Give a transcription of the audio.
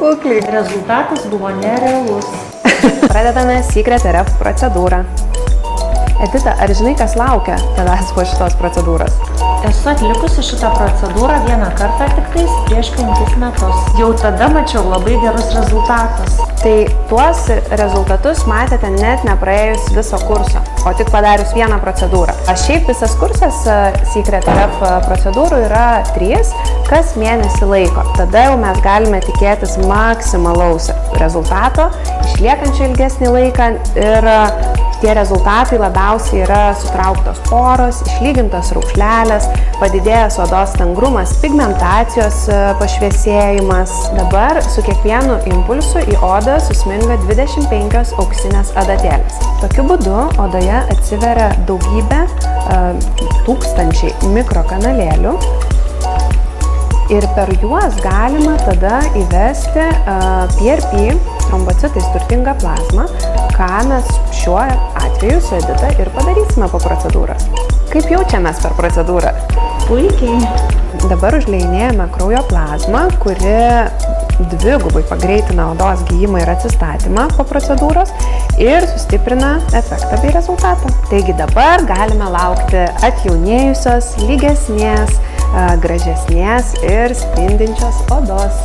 kukliai. Rezultatas buvo nerealus. Pradedame Secret RF procedūrą. Edita, ar žinai, kas laukia tavęs po šitos procedūros? Esu atlikusi šitą procedūrą vieną kartą tik tais prieš 5 metus. Jau tada mačiau labai gerus rezultatus. Tai tuos rezultatus matėte net nepraėjus viso kurso, o tik padarius vieną procedūrą. O šiaip visas kursas Secret RF procedūrų yra 3 kas mėnesį laiko. Tada jau mes galime tikėtis maksimalaus rezultato, išliekančio ilgesnį laiką ir tie rezultatai labiausiai yra sutrauktos poros, išlygintos raukšlelės, padidėjęs odos stangrumas, pigmentacijos pašviesėjimas. Dabar su kiekvienu impulsu į odą susminga 25 auksinės adatėlės. Tokiu būdu odoje atsiveria daugybė tūkstančiai mikrokanalėlių ir per juos galima tada įvesti PRP, trombocitais turtingą plazmą, ką mes šiuo atveju su Edita ir padarysime po procedūros. Kaip jaučiamės per procedūrą? Puikiai. Dabar užliejinėjame kraujo plazmą, kuri dvigubai pagreitina odos gijimą ir atsistatymą po procedūros ir sustiprina efektą bei rezultatą. Taigi dabar galime laukti atjaunėjusios, lygesnės, gražesnės ir spindinčios odos.